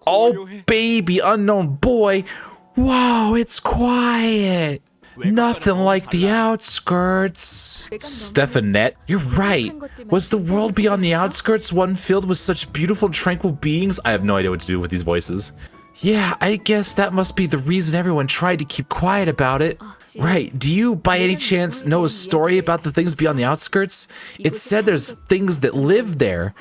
Oh, baby, unknown boy. Whoa, it's quiet. Nothing like the outskirts. Stephanette, you're right. Was the world beyond the outskirts one filled with such beautiful, tranquil beings? I have no idea what to do with these voices. Yeah, I guess that must be the reason everyone tried to keep quiet about it. Right, do you, by any chance, know a story about the things beyond the outskirts? It said there's things that live there,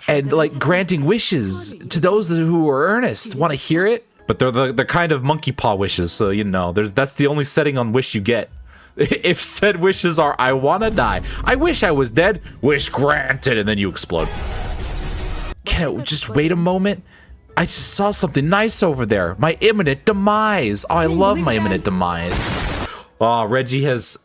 and like granting wishes to those who are earnest. Want to hear it? But they're kind of monkey paw wishes, so you know, that's the only setting on wish you get. If said wishes are, I wanna die, I wish I was dead, wish granted, and then you explode. Can I just wait a moment? I just saw something nice over there. My imminent demise. Oh, I love my imminent demise. Oh, Reggie has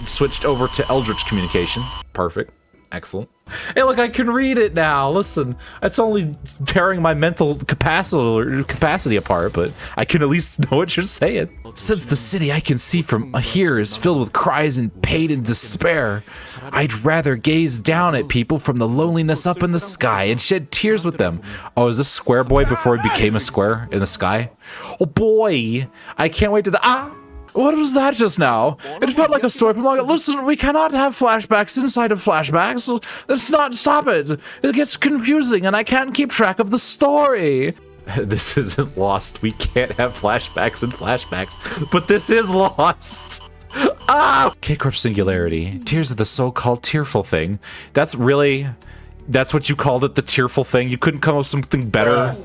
switched over to Eldritch communication. Perfect. Excellent. Hey, look, I can read it now. Listen, it's only tearing my mental capacity apart, but I can at least know what you're saying. Since the city I can see from here is filled with cries and pain and despair, I'd rather gaze down at people from the loneliness up in the sky and shed tears with them. Oh, is this Square Boy before he became a square in the sky? Oh boy, I can't wait to What was that just now? It felt like a story from listen, we cannot have flashbacks inside of flashbacks. Let's not stop it. It gets confusing and I can't keep track of the story. This isn't Lost. We can't have flashbacks and flashbacks, but this is Lost. Ah! K-Corp Singularity. Tears of the so-called tearful thing. That's what you called it, the tearful thing? You couldn't come up with something better?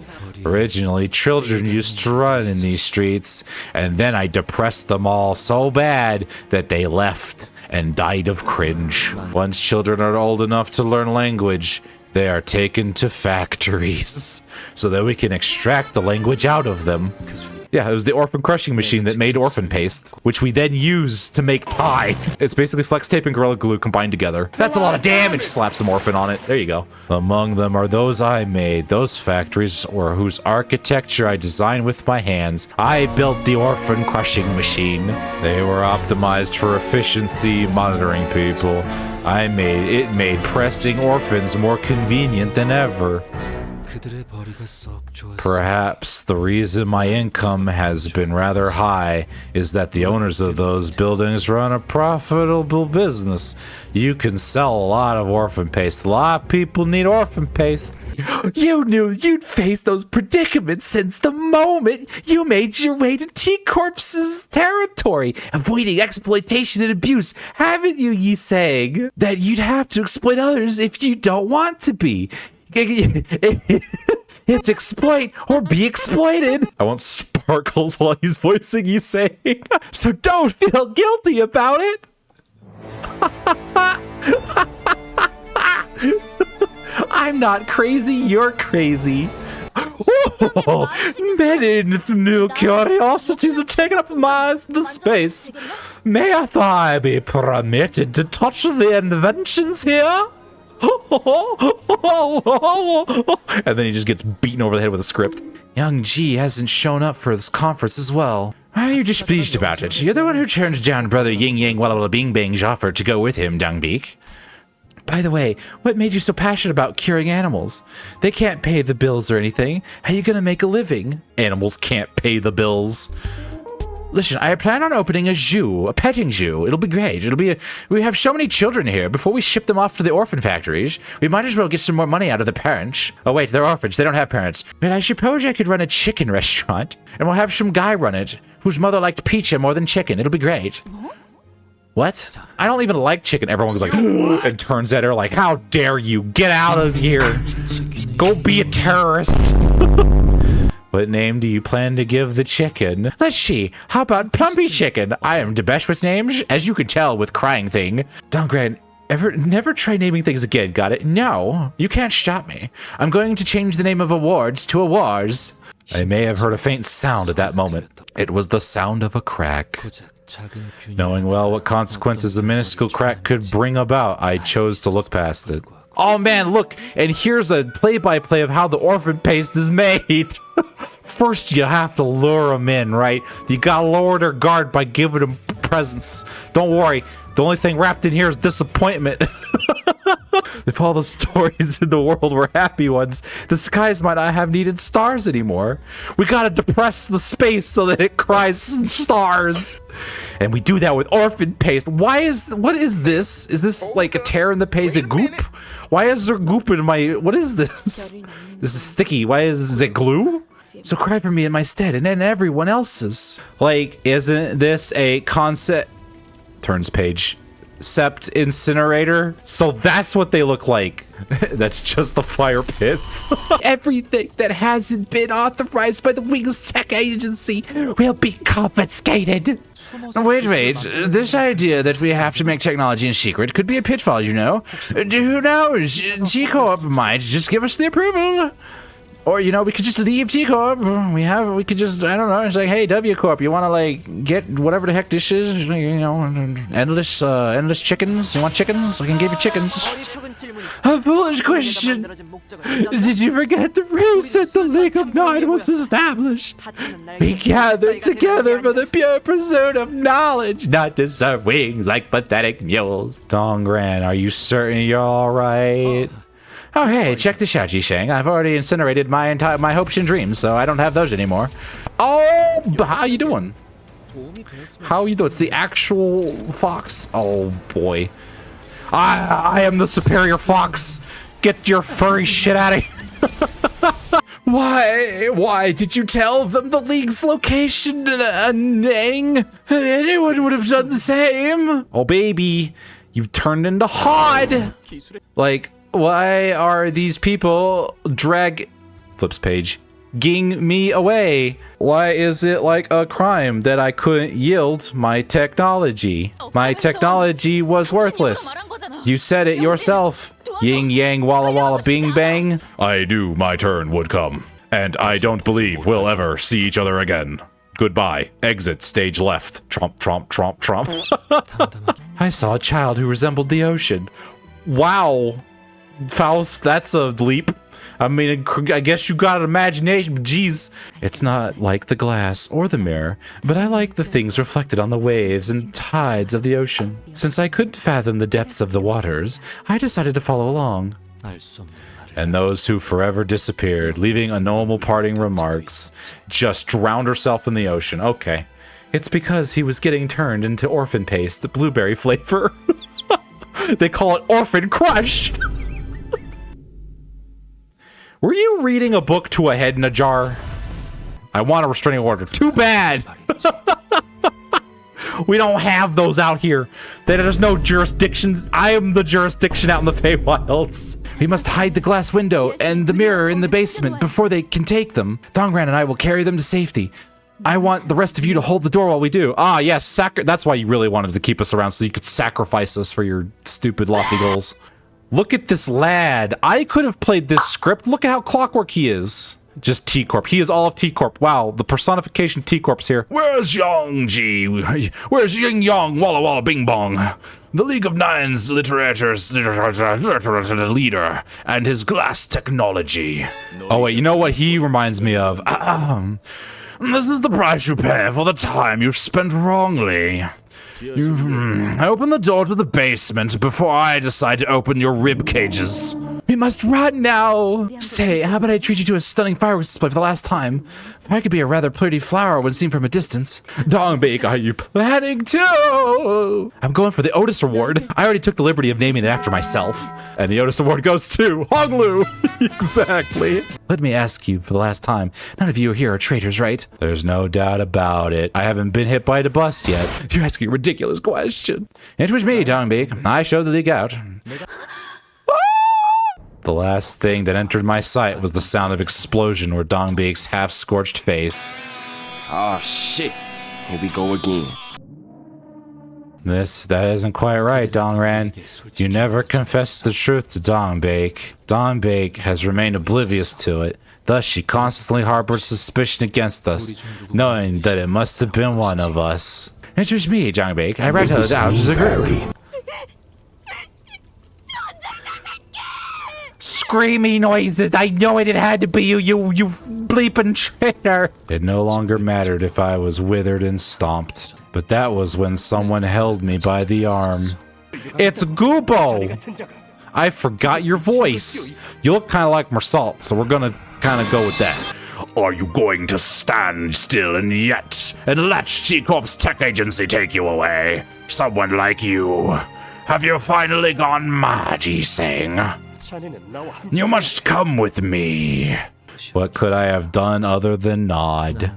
Originally, children used to run in these streets, and then I depressed them all so bad that they left and died of cringe. Once children are old enough to learn language, they are taken to factories so that we can extract the language out of them. Yeah, it was the orphan crushing machine that made orphan paste, which we then use to make tie. It's basically flex tape and Gorilla Glue combined together. That's a lot of damage. Slap some orphan on it. There you go. Among them are those I made, those factories or whose architecture I designed with my hands. I built the orphan crushing machine. They were optimized for efficiency, monitoring people. It made pressing orphans more convenient than ever. Perhaps the reason my income has been rather high is that the owners of those buildings run a profitable business. You can sell a lot of orphan paste. A lot of people need orphan paste. You knew you'd face those predicaments since the moment you made your way to T-Corps's territory, avoiding exploitation and abuse, haven't you, ye saying? That you'd have to exploit others if you don't want to be. It's exploit or be exploited. I want sparkles while he's voicing you saying. So don't feel guilty about it. I'm not crazy, you're crazy. Oh, many new curiosities have taken up the space. May I be permitted to touch the inventions here? And then he just gets beaten over the head with a script. Young G hasn't shown up for this conference as well. Why are you displeased about it? You're the one who turned down Brother Ying Yang Walla Bing Bang's offer to go with him, Dungbeak. By the way, what made you so passionate about curing animals? They can't pay the bills or anything. How are you gonna make a living? Animals can't pay the bills. Listen, I plan on opening a zoo, a petting zoo. It'll be great. We have so many children here. Before we ship them off to the orphan factories, we might as well get some more money out of the parents. Oh wait, they're orphans. They don't have parents. But I suppose I could run a chicken restaurant, and we'll have some guy run it, whose mother liked pizza more than chicken. It'll be great. What? I don't even like chicken. Everyone goes like, and turns at her like, how dare you? Get out of here. Go be a terrorist. What name do you plan to give the chicken? Let's see. How about Plumpy Chicken? I am the best with names, as you can tell with crying thing. Downgrade. Never try naming things again, got it? No, you can't stop me. I'm going to change the name of awards to awards. I may have heard a faint sound at that moment. It was the sound of a crack. Knowing well what consequences a minuscule crack could bring about, I chose to look past it. Oh man, look, and here's a play-by-play of how the orphan paste is made. First, you have to lure them in, right? You gotta lower their guard by giving them presents. Don't worry, the only thing wrapped in here is disappointment. If all the stories in the world were happy ones, the skies might not have needed stars anymore. We gotta depress the space so that it cries stars. And we do that with orphan paste. What is this? Is this like a tear in the page? Is it goop? Why is there goop in my, what is this? This is sticky. Why is it glue? So cry for me in my stead and then everyone else's. Like, isn't this a concept? Turns page. Sept incinerator. So that's what they look like. That's just the fire pit. Everything that hasn't been authorized by the Wings Tech Agency will be confiscated. Wait. This idea that we have to make technology in secret could be a pitfall, you know. Who knows? T-Corp might just give us the approval. Or, you know, we could just leave T-Corp. We could just, I don't know, it's like, hey, W-Corp, you want to, like, get whatever the heck this is? You know, endless chickens? You want chickens? I can give you chickens. A foolish question. Did you forget the reason the League of Nine was established? We gathered together for the pure pursuit of knowledge, not to serve wings like pathetic mules. Dongran, are you certain you're all right? Oh, hey, check this out, Ji-Shang. I've already incinerated my hopes and dreams, so I don't have those anymore. Oh, how you doing? How you doing? It's the actual fox. Oh, boy. I am the superior fox. Get your furry shit out of here. Why did you tell them the League's location, Nang? Anyone would have done the same. Oh, baby, you've turned into Hod. Like, why are these people flips page, ging me away? Why is it like a crime that I couldn't yield my technology? My technology was worthless. You said it yourself. Yin yang walla walla bing bang. I knew my turn would come, and I don't believe we'll ever see each other again. Goodbye. Exit stage left. Tromp, tromp, tromp, tromp. I saw a child who resembled the ocean. Wow. Faust, that's a leap. I mean, I guess you got an imagination, but geez. It's not like the glass or the mirror, but I like the things reflected on the waves and tides of the ocean. Since I couldn't fathom the depths of the waters, I decided to follow along. And those who forever disappeared, leaving a normal parting remarks, just drowned herself in the ocean. Okay. It's because he was getting turned into orphan paste, the blueberry flavor. They call it Orphan Crush. Were you reading a book to a head in a jar? I want a restraining order. Too bad. We don't have those out here. There's no jurisdiction. I am the jurisdiction out in the Feywilds. We must hide the glass window and the mirror in the basement before they can take them. Dongran and I will carry them to safety. I want the rest of you to hold the door while we do. Ah, yes, that's why you really wanted to keep us around, so you could sacrifice us for your stupid lofty goals. Look at this lad. I could have played this script. Look at how clockwork he is. Just T-Corp. He is all of T-Corp. Wow, the personification of T-Corp's here. Where's Yang Ji? Where's Yin Yang Walla Walla Bing Bong? The League of Nine's literature leader and his glass technology. Oh wait, you know what he reminds me of? This is the price you pay for the time you've spent wrongly. You open the door to the basement before I decide to open your rib cages. We must run now. Say, how about I treat you to a stunning fireworks display for the last time? I could be a rather pretty flower when seen from a distance. Dongbeak, are you planning to? I'm going for the Otis Award. I already took the liberty of naming it after myself. And the Otis Award goes to Honglu. Exactly. Let me ask you for the last time. None of you here are traitors, right? There's no doubt about it. I haven't been hit by the bus yet. You're asking a ridiculous question. It was me, Dongbeak. I showed the League out. The last thing that entered my sight was the sound of explosion or Dongbeak's half-scorched face. Oh shit, here we go again. That isn't quite right, Dongran. You never confessed the truth to Dongbeak. Dongbeak has remained oblivious to it. Thus, she constantly harbored suspicion against us, knowing that it must have been one of us. It was me, Dongbeak. I rattled it out as a group. Screaming noises. I know it had to be you bleeping traitor. It no longer mattered if I was withered and stomped, but that was when someone held me by the arm. It's Goobo. I forgot your voice. You look kind of like Mersalt, so we're gonna kind of go with that. Are you going to stand still and let G-Corp's tech agency take you away? Someone like you. Have you finally gone mad, Yi-Sang? You must come with me. What could I have done other than nod?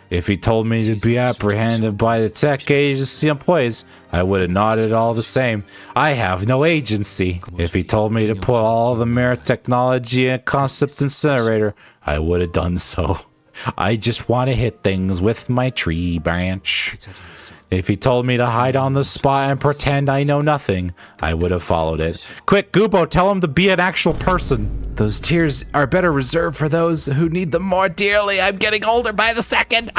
If he told me to be apprehended by the tech agency employees, I would have nodded all the same. I have no agency. If he told me to put all the mirror technology in a concept incinerator, I would have done so. I just want to hit things with my tree branch. If he told me to hide on the spot and pretend I know nothing, I would have followed it. Quick, Goobo, tell him to be an actual person. Those tears are better reserved for those who need them more dearly. I'm getting older by the second.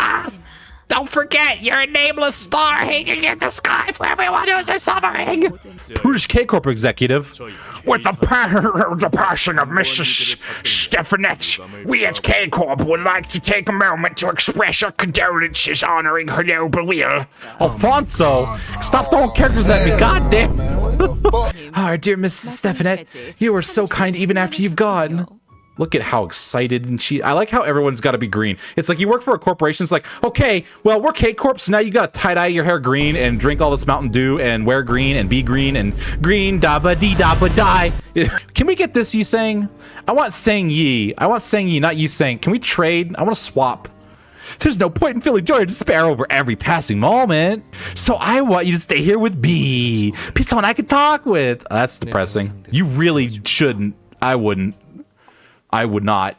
Don't forget, you're a nameless star hanging in the sky for everyone who's suffering. British K-Corp executive. With the passing of Mrs. Stefanette, we at K-Corp would like to take a moment to express our condolences honoring her noble will. Alfonso, stop throwing characters at me, goddamn. Our dear Mrs. Stefanette, you were so kind even after you've gone. Look at how excited and I like how everyone's got to be green. It's like you work for a corporation. It's like, okay, well, we're K-Corp, so now you got to tie-dye your hair green and drink all this Mountain Dew and wear green and be green and green da-ba-dee-da-ba-die. Can we get this Yi-Sang? I want Sang-Yi. I want Sang-Yi, not Yi-Sang. Can we trade? I want to swap. There's no point in feeling joy or despair over every passing moment. So I want you to stay here with me. Be someone I can talk with. That's depressing. You really shouldn't. I wouldn't. I would not.